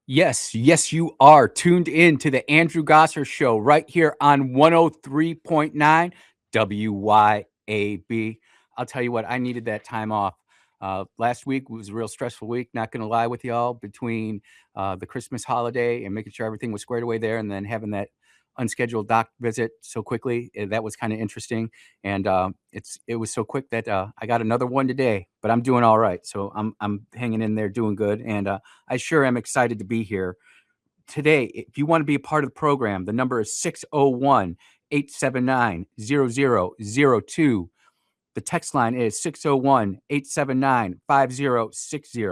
Yes, you are tuned in to the Andrew Gosser Show right here on 103.9 WYAB. I'll tell you what, I needed that time off. Last week was a real stressful week, not going to lie with y'all, between the Christmas holiday and making sure everything was squared away there and then having that unscheduled doc visit so quickly. That was kind of interesting. And it was so quick that I got another one today, but I'm doing all right. So I'm hanging in there, doing good. And I sure am excited to be here today. If you want to be a part of the program, the number is 601 879 0002. The text line is 601 879 5060.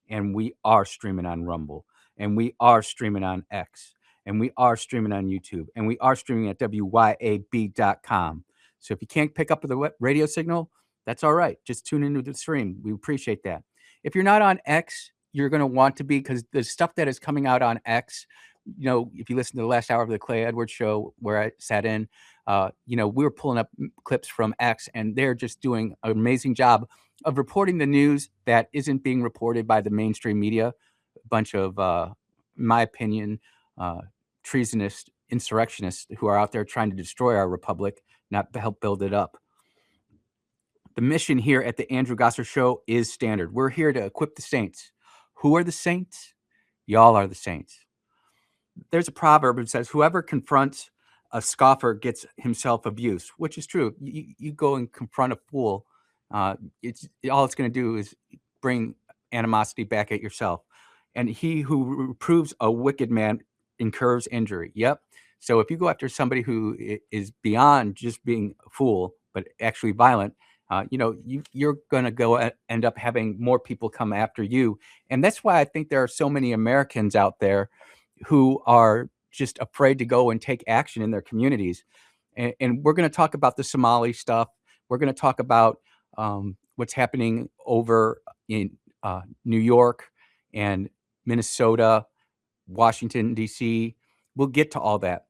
And we are streaming on Rumble, and we are streaming on X, and we are streaming on YouTube, and we are streaming at WYAB.com. So if you can't pick up the radio signal, that's all right. Just tune into the stream. We appreciate that. If you're not on X, you're going to want to be, because the stuff that is coming out on X, if you listen to the last hour of the Clay Edwards show where I sat in, we were pulling up clips from X, and they're just doing an amazing job of reporting the news that isn't being reported by the mainstream media. A bunch of, in my opinion, treasonous insurrectionists who are out there trying to destroy our republic, not to help build it up. The mission here at the Andrew Gosser Show is standard. We're here to equip the saints. Who are the saints? Y'all are the saints. There's a proverb that says, whoever confronts a scoffer gets himself abused, which is true. You go and confront a fool, all it's going to do is bring animosity back at yourself. And he who reproves a wicked man incurs injury. Yep. So if you go after somebody who is beyond just being a fool, but actually violent, you're going to end up having more people come after you. And that's why I think there are so many Americans out there who are just afraid to go and take action in their communities. And we're going to talk about the Somali stuff. We're going to talk about what's happening over in New York and Minnesota, Washington, D.C. We'll get to all that.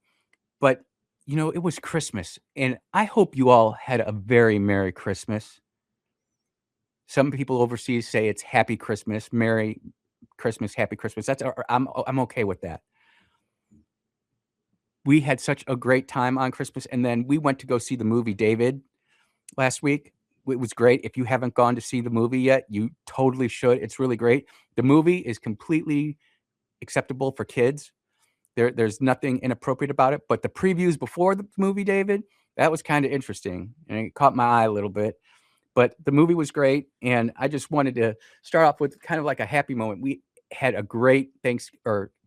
But, it was Christmas, and I hope you all had a very Merry Christmas. Some people overseas say it's Happy Christmas, Merry Christmas, Happy Christmas. I'm okay with that. We had such a great time on Christmas, and then we went to go see the movie David last week. It was great. If you haven't gone to see the movie yet, you totally should. It's really great. The movie is completely acceptable for kids. There's nothing inappropriate about it, but the previews before the movie David, that was kind of interesting, and it caught my eye a little bit. But the movie was great, and I just wanted to start off with kind of like a happy moment. We had a great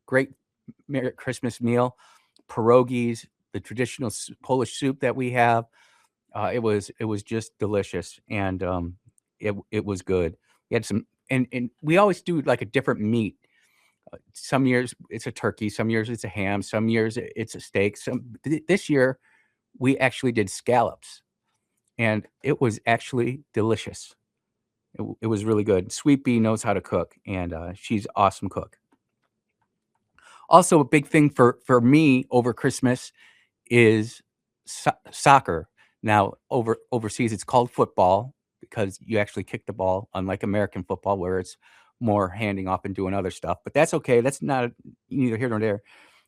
great Merry Christmas meal, pierogies, the traditional Polish soup that we have. It was just delicious, and it was good. We had some, and we always do like a different meat. Some years it's a turkey, some years it's a ham, some years it's a steak. This year we actually did scallops, and it was actually delicious. It was really good. Sweet Bee knows how to cook, and she's an awesome cook. Also, a big thing for me over Christmas is soccer. Now, overseas, it's called football because you actually kick the ball, unlike American football, where it's more handing off and doing other stuff. But that's okay. That's not neither here nor there.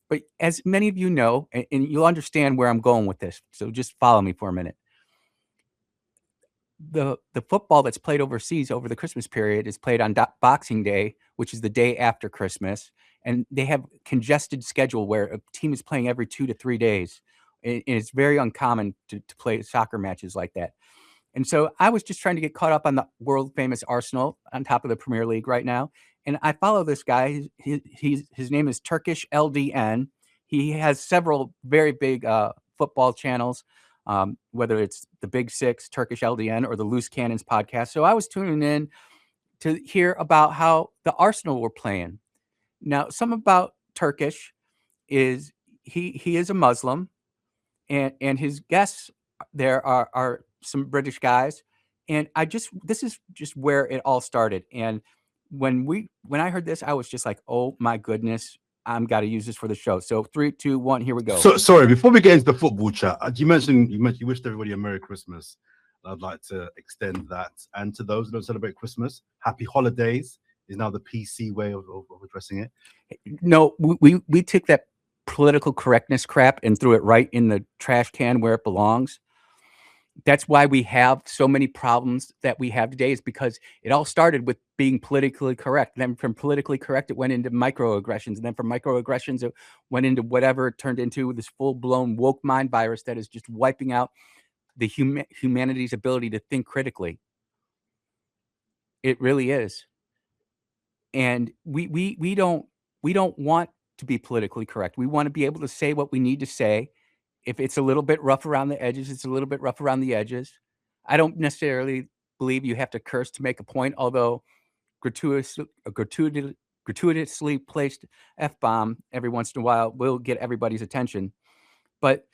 But as many of you know, and you'll understand where I'm going with this, so just follow me for a minute. The football that's played overseas over the Christmas period is played on Boxing Day, which is the day after Christmas, and they have congested schedule where a team is playing every 2 to 3 days. And it's very uncommon to play soccer matches like that. And so I was just trying to get caught up on the world famous Arsenal on top of the Premier League right now. And I follow this guy. His name is Turkish LDN. He has several very big football channels, whether it's the Big Six, Turkish LDN, or the Loose Cannons podcast. So I was tuning in to hear about how the Arsenal were playing. Now, some about Turkish is he is a Muslim, and his guests there are some British guys, and this is just where it all started. And when I heard this, I was just like, oh my goodness, I'm got to use this for the show. So 3, 2, 1, here we go. So sorry, before we get into the football chat, you mentioned you wished everybody a Merry Christmas. I'd like to extend that, and to those who don't celebrate Christmas, Happy Holidays. is now the PC way of addressing it? No, we took that political correctness crap and threw it right in the trash can where it belongs. That's why we have so many problems that we have today, is because it all started with being politically correct. Then from politically correct, it went into microaggressions. And then from microaggressions, it went into whatever it turned into, this full-blown woke mind virus that is just wiping out the humanity's ability to think critically. It really is. And we don't want to be politically correct. We want to be able to say what we need to say. If it's a little bit rough around the edges, it's a little bit rough around the edges. I don't necessarily believe you have to curse to make a point, although gratuitously placed F-bomb every once in a while will get everybody's attention. But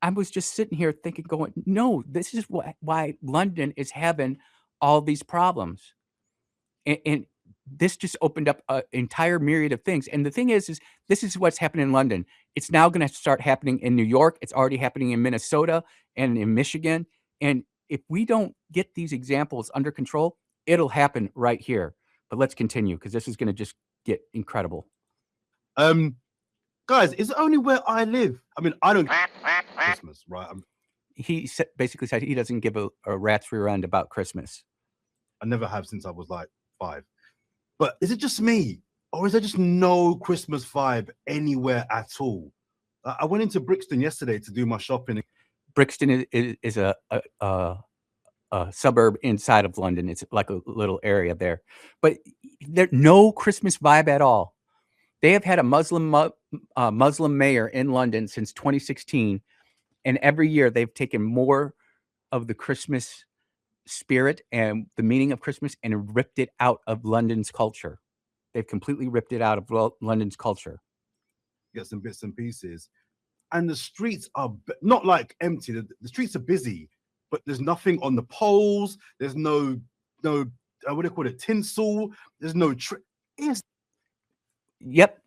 I was just sitting here thinking, going, no, this is why London is having all these problems. And this just opened up an entire myriad of things. And the thing is this is what's happening in London. It's now going to start happening in New York. It's already happening in Minnesota and in Michigan. And if we don't get these examples under control, it'll happen right here. But let's continue, because this is going to just get incredible. Guys, it's only where I live. I mean, I don't Christmas, right? He basically said he doesn't give a rat's rear end about Christmas. I never have since I was like 5. But is it just me, or is there just no Christmas vibe anywhere at all? I went into Brixton yesterday to do my shopping. Brixton is a suburb inside of London. It's like a little area there, but there's no Christmas vibe at all. They have had a Muslim mayor in London since 2016, and every year they've taken more of the Christmas spirit and the meaning of Christmas and ripped it out of London's culture. They've completely ripped it out of London's culture. Get some bits and pieces, and the streets are not like empty. The streets are busy, but there's nothing on the poles. There's no what do you call it, tinsel. There's no Yep,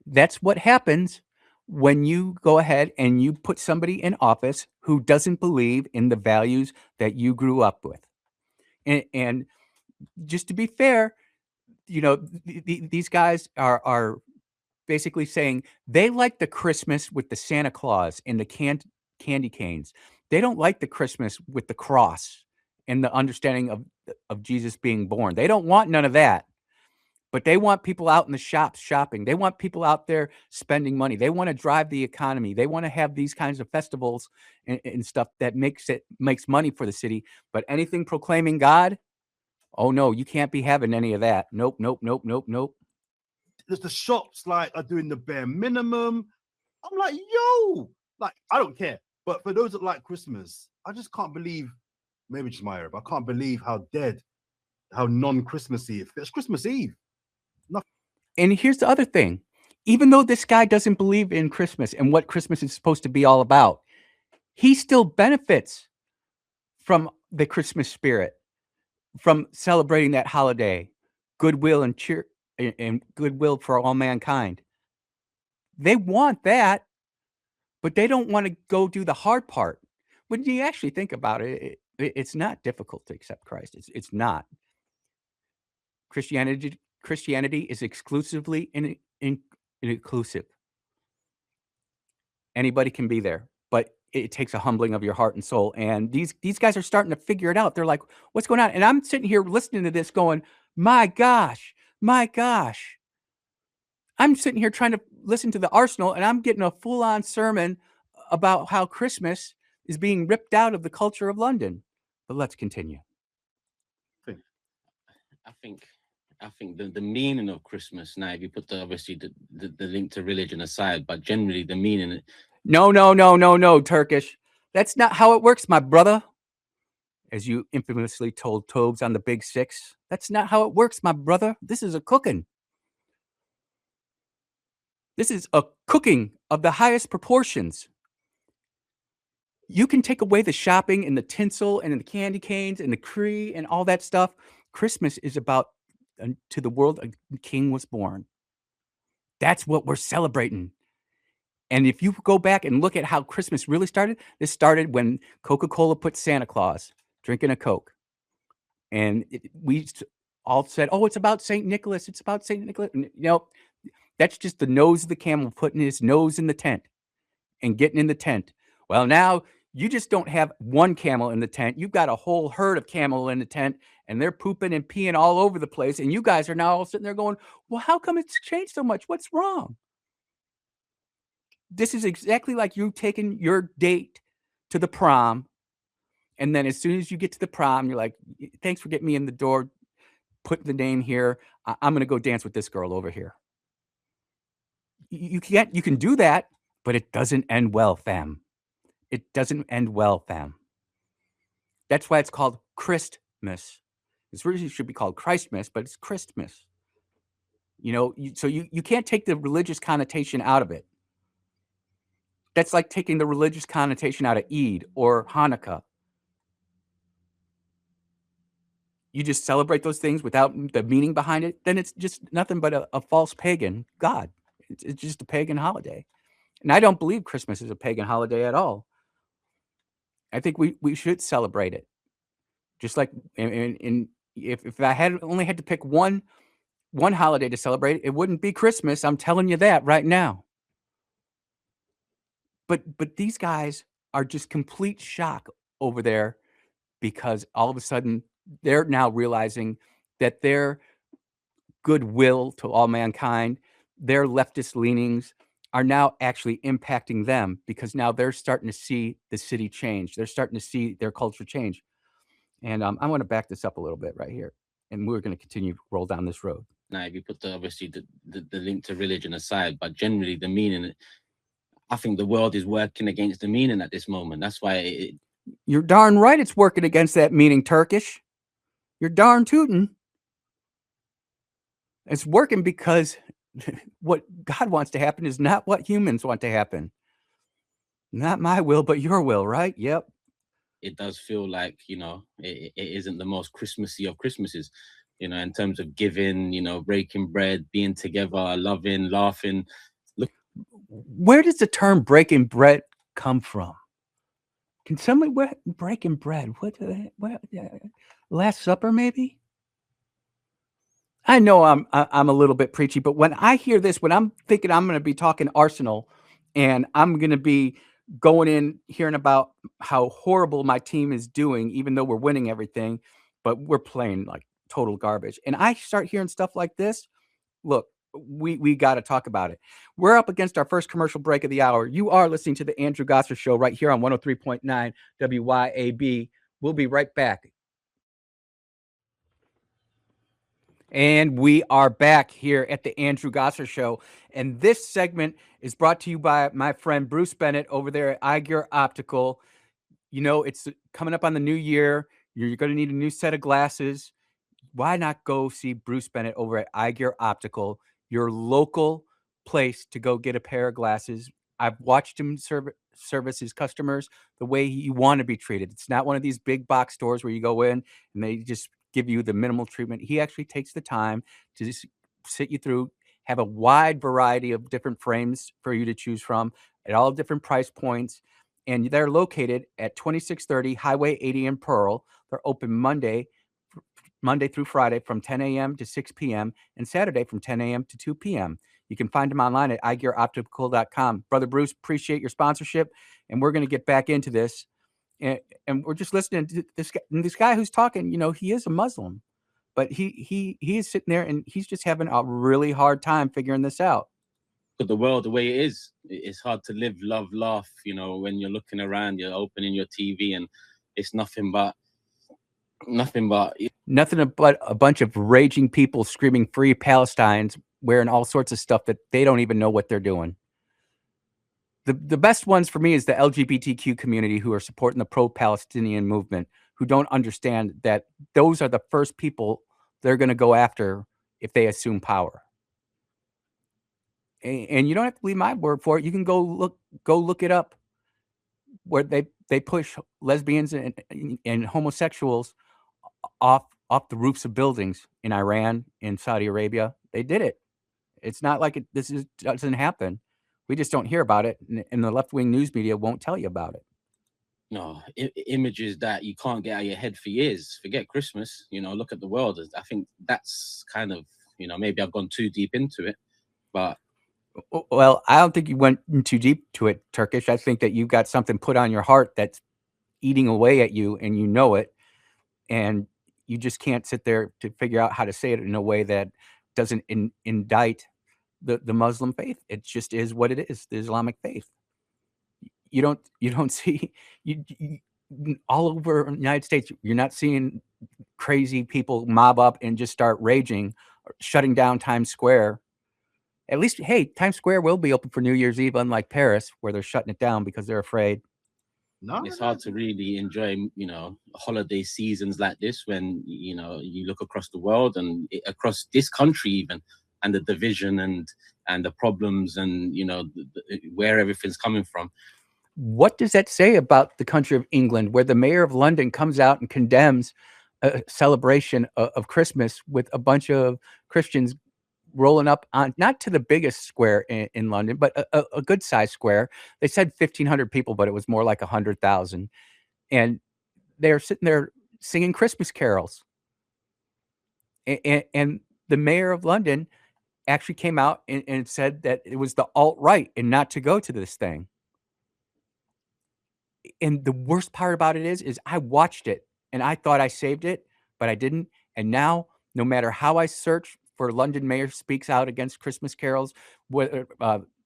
that's what happens when you go ahead and you put somebody in office who doesn't believe in the values that you grew up with. And just to be fair, you know, these guys are basically saying they like the Christmas with the Santa Claus and the candy canes. They don't like the Christmas with the cross and the understanding of Jesus being born. They don't want none of that. But they want people out in the shops shopping. They want people out there spending money. They want to drive the economy. They want to have these kinds of festivals and stuff that makes money for the city. But anything proclaiming God, oh no, you can't be having any of that. Nope, nope, nope, nope, nope. There's the shops like are doing the bare minimum. I'm like, yo, like I don't care. But for those that like Christmas, I just can't believe, maybe just my Arab, I can't believe how non-Christmassy it's Christmas Eve. And here's the other thing. Even though this guy doesn't believe in Christmas and what Christmas is supposed to be all about, he still benefits from the Christmas spirit, from celebrating that holiday, goodwill and cheer and goodwill for all mankind. They want that, but they don't want to go do the hard part. When you actually think about it, it's not difficult to accept Christ. It's not. Christianity is exclusively inclusive. Anybody can be there, but it takes a humbling of your heart and soul. And these guys are starting to figure it out. They're like, what's going on? And I'm sitting here listening to this going, my gosh, my gosh. I'm sitting here trying to listen to the Arsenal, and I'm getting a full-on sermon about how Christmas is being ripped out of the culture of London. But let's continue. I think the meaning of Christmas now, if you put obviously the link to religion aside, but generally the meaning. No, Turkish. That's not how it works, my brother. As you infamously told Tobes on the Big Six, that's not how it works, my brother. This is a cooking. This is a cooking of the highest proportions. You can take away the shopping and the tinsel and the candy canes and the tree and all that stuff. Christmas is about to the world a king was born. That's what we're celebrating. And if you go back and look at how Christmas really started, this started when Coca-Cola put Santa Claus drinking a Coke. And we all said, "Oh, it's about Saint Nicholas. It's about Saint Nicholas." That's just the nose of the camel putting his nose in the tent and getting in the tent. Well, now you just don't have one camel in the tent. You've got a whole herd of camel in the tent, and they're pooping and peeing all over the place. And you guys are now all sitting there going, "Well, how come it's changed so much? What's wrong?" This is exactly like you taking your date to the prom. And then as soon as you get to the prom, you're like, "Thanks for getting me in the door. Put the name here. I'm going to go dance with this girl over here." You can't, you can do that, but it doesn't end well, fam. It doesn't end well, fam. That's why it's called Christmas. It's really should be called Christmas, but it's Christmas. So you can't take the religious connotation out of it. That's like taking the religious connotation out of Eid or Hanukkah. You just celebrate those things without the meaning behind it, then it's just nothing but a false pagan god. It's just a pagan holiday. And I don't believe Christmas is a pagan holiday at all. I think we should celebrate it. Just like if I had only had to pick one holiday to celebrate, it wouldn't be Christmas. I'm telling you that right now. But these guys are just complete shock over there because all of a sudden they're now realizing that their goodwill to all mankind, their leftist leanings are now actually impacting them because now they're starting to see the city change. They're starting to see their culture change. And I want to back this up a little bit right here. And we're going to continue to roll down this road. Now, if you put obviously the link to religion aside, but generally the meaning, I think the world is working against the meaning at this moment. That's why you're darn right it's working against that meaning, Turkish. You're darn tootin'. It's working because what God wants to happen is not what humans want to happen. Not my will, but your will, right? Yep. It does feel like, it isn't the most Christmassy of Christmases, in terms of giving, breaking bread, being together, loving, laughing. Look, where does the term breaking bread come from? Can somebody, breaking bread? What Last Supper, maybe? I know I'm a little bit preachy, but when I hear this, when I'm thinking I'm going to be talking Arsenal and I'm going to be going in hearing about how horrible my team is doing, even though we're winning everything, but we're playing like total garbage. And I start hearing stuff like this. Look, we got to talk about it. We're up against our first commercial break of the hour. You are listening to the Andrew Gosser Show right here on 103.9 WYAB. We'll be right back. And we are back here at the Andrew Gosser Show. And this segment is brought to you by my friend Bruce Bennett over there at iGear Optical. It's coming up on the new year. You're going to need a new set of glasses. Why not go see Bruce Bennett over at iGear Optical, your local place to go get a pair of glasses? I've watched him service his customers the way you want to be treated. It's not one of these big box stores where you go in and they just give you the minimal treatment. He actually takes the time to just sit you through, have a wide variety of different frames for you to choose from at all different price points. And they're located at 2630 Highway 80 in Pearl. They're open Monday through Friday from 10 a.m. to 6 p.m. and Saturday from 10 a.m. to 2 p.m. You can find them online at iGearOptical.com. Brother Bruce, appreciate your sponsorship, and we're going to get back into this. And we're just listening to this guy who's talking. He is a Muslim, but he is sitting there and he's just having a really hard time figuring this out. But the world, the way it is, it's hard to live, love, laugh. When you're looking around, you're opening your TV and it's nothing but a bunch of raging people screaming "Free Palestine," wearing all sorts of stuff that they don't even know what they're doing. The best ones for me is the LGBTQ community who are supporting the pro-Palestinian movement, who don't understand that those are the first people they're going to go after if they assume power. And you don't have to believe my word for it. You can go look it up, where they push lesbians and homosexuals off the roofs of buildings in Iran, in Saudi Arabia. They did it. It's not like this doesn't happen. We just don't hear about it, and the left-wing news media won't tell you about it. images that you can't get out of your head for years. Forget Christmas, look at the world. I think that's kind of, maybe I've gone too deep into it, but Well, I don't think you went too deep to it, Turkish. I think that you've got something put on your heart that's eating away at you, and you know it, and you just can't sit there to figure out how to say it in a way that doesn't indict the Muslim faith. It just is what it is, the Islamic faith. You don't see you all over the United States. You're not seeing crazy people mob up and just start raging, or shutting down Times Square. At least, hey, Times Square will be open for New Year's Eve, unlike Paris, where they're shutting it down because they're afraid. No, it's hard to really enjoy, holiday seasons like this when, you look across the world and across this country even, and the division and the problems and, where everything's coming from. What does that say about the country of England, where the mayor of London comes out and condemns a celebration of Christmas with a bunch of Christians rolling up on, not to the biggest square in London, but a good sized square. They said 1,500 people, but it was more like 100,000. And they're sitting there singing Christmas carols. And the mayor of London actually came out and said that it was the alt-right and not to go to this thing. And the worst part about it is I watched it and I thought I saved it, but I didn't. And now, no matter how I search for London mayor speaks out against Christmas carols, whether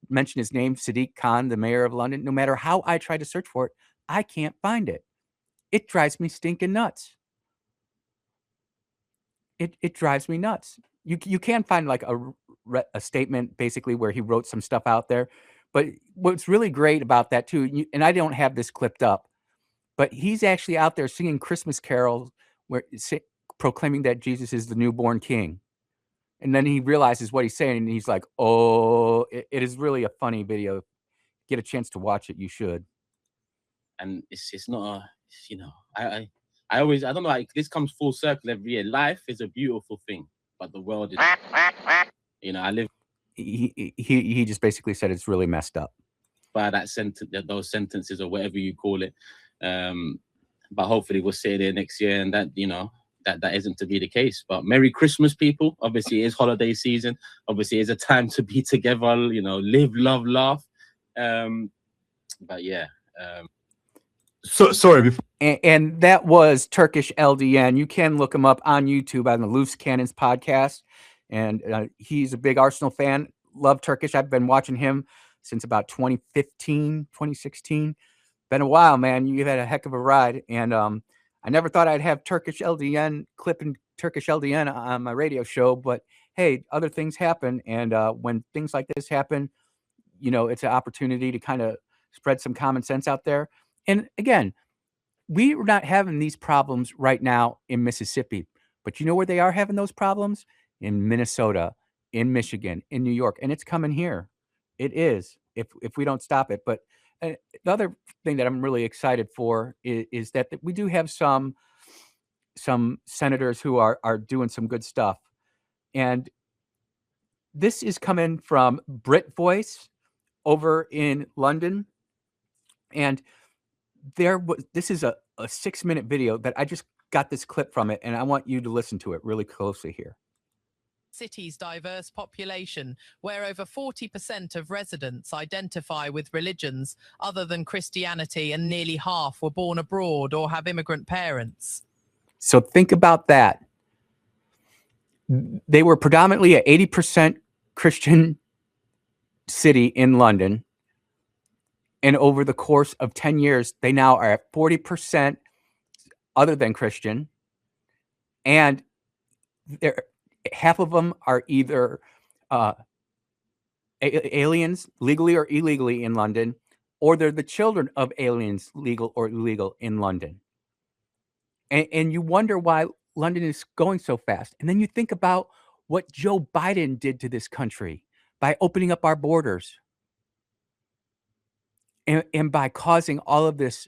mention his name, Sadiq Khan, the mayor of London, no matter how I try to search for it, I can't find it. It drives me stinking nuts. It drives me nuts. You can find like a statement basically where he wrote some stuff out there. But what's really great about that too, and I don't have this clipped up, but he's actually out there singing Christmas carols where proclaiming that Jesus is the newborn king. And then he realizes what he's saying, and he's like, "Oh, it is really a funny video. Get a chance to watch it, you should." And it's not I don't know, like, this comes full circle every year. Life is a beautiful thing, but the world is, I live. He just basically said it's really messed up by that sentence, those sentences, or whatever you call it. But hopefully we'll see it there next year, and that that isn't to be the case. But Merry Christmas, people. Obviously, it is holiday season. Obviously, it's a time to be together. Live, love, laugh. But yeah. So sorry. And that was Turkish LDN. You can look him up on YouTube on the Loose Cannons podcast. And he's a big Arsenal fan. Love Turkish. I've been watching him since about 2015, 2016. Been a while, man. You've had a heck of a ride. And I never thought I'd have Turkish LDN, clipping Turkish LDN on my radio show. But hey, other things happen. And when things like this happen, it's an opportunity to kind of spread some common sense out there. And again, we're not having these problems right now in Mississippi. But you know where they are having those problems? In Minnesota, in Michigan, in New York. And it's coming here. It is, if we don't stop it. But the other thing that I'm really excited for is that we do have some senators who are doing some good stuff. And this is coming from Brit Voice over in London. And this is a 6-minute video that I just got this clip from it, and I want you to listen to it really closely here. City's diverse population, where over 40% of residents identify with religions other than Christianity, and nearly half were born abroad or have immigrant parents. So think about that. They were predominantly an 80% Christian city in London. And over the course of 10 years, they now are at 40% other than Christian. And half of them are either aliens, legally or illegally, in London, or they're the children of aliens, legal or illegal, in London. And you wonder why London is going so fast. And then you think about what Joe Biden did to this country by opening up our borders. And by causing all of this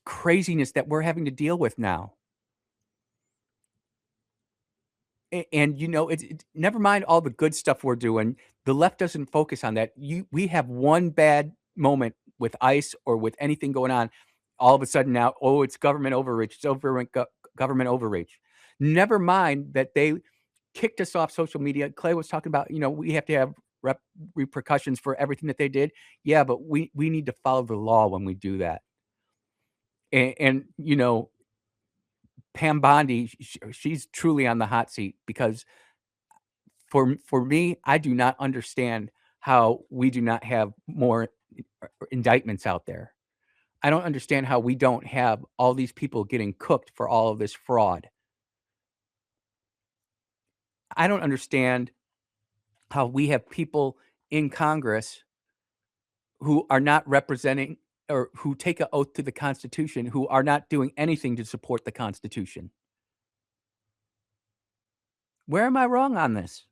craziness that we're having to deal with now. And it's never mind all the good stuff we're doing. The left doesn't focus on that. We have one bad moment with ICE or with anything going on, all of a sudden now, oh, it's government overreach. It's government overreach. Never mind that they kicked us off social media. Clay was talking about, we have to have repercussions for everything that they did. Yeah, but we need to follow the law when we do that. And Pam Bondi, she's truly on the hot seat, because for me, I do not understand how we do not have more indictments out there. I don't understand how we don't have all these people getting cooked for all of this fraud. I don't understand how we have people in Congress who are not representing, or who take an oath to the Constitution, who are not doing anything to support the Constitution. Where am I wrong on this?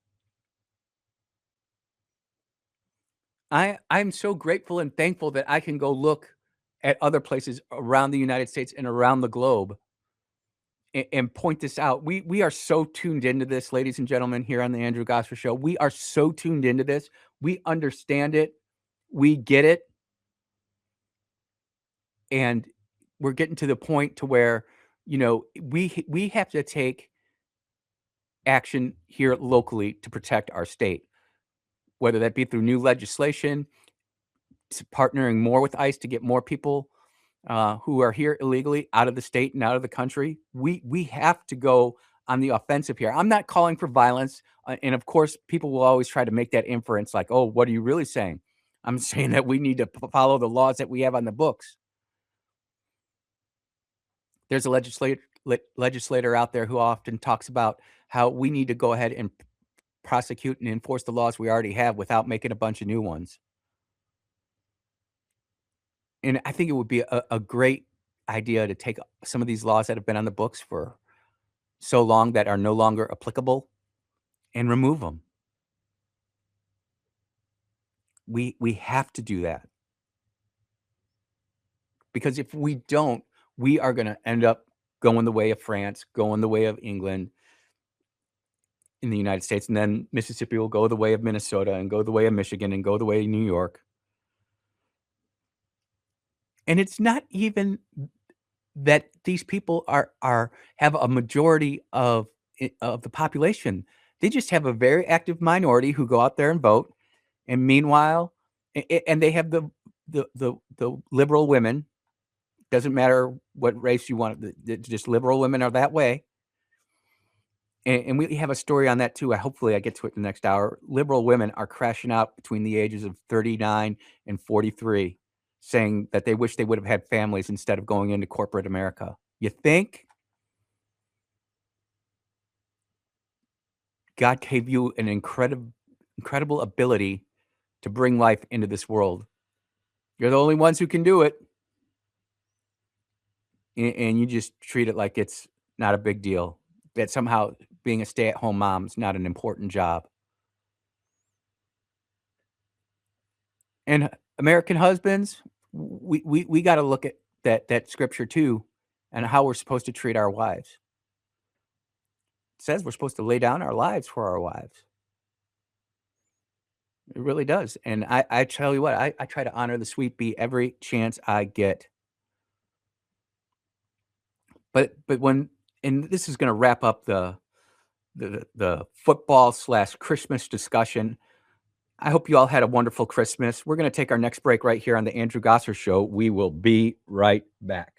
I'm so grateful and thankful that I can go look at other places around the United States and around the globe and point this out. We are so tuned into this, ladies and gentlemen, here on the Andrew Gosser Show. We are so tuned into this. We understand it. We get it. And we're getting to the point to where, we have to take action here locally to protect our state, whether that be through new legislation, partnering more with ICE to get more people who are here illegally out of the state and out of the country. We have to go on the offensive here. I'm not calling for violence. And of course, people will always try to make that inference like, oh, what are you really saying? I'm saying that we need to follow the laws that we have on the books. There's a legislator out there who often talks about how we need to go ahead and prosecute and enforce the laws we already have without making a bunch of new ones. And I think it would be a great idea to take some of these laws that have been on the books for so long that are no longer applicable and remove them. We have to do that. Because if we don't, we are going to end up going the way of France, going the way of England in the United States, and then Mississippi will go the way of Minnesota and go the way of Michigan and go the way of New York. And it's not even that these people have a majority of the population. They just have a very active minority who go out there and vote. And meanwhile, and they have the liberal women. Doesn't matter what race you want, just liberal women are that way. And we have a story on that too. Hopefully I get to it in the next hour. Liberal women are crashing out between the ages of 39 and 43, saying that they wish they would have had families instead of going into corporate America. You think? God gave you an incredible ability to bring life into this world. You're the only ones who can do it. And you just treat it like it's not a big deal. That somehow being a stay-at-home mom is not an important job. And American husbands, we got to look at that scripture too, and how we're supposed to treat our wives. It says we're supposed to lay down our lives for our wives. It really does. And I tell you what, I try to honor the sweet bee every chance I get. But when, and this is going to wrap up the football / Christmas discussion. I hope you all had a wonderful Christmas. We're going to take our next break right here on the Andrew Gosser Show. We will be right back.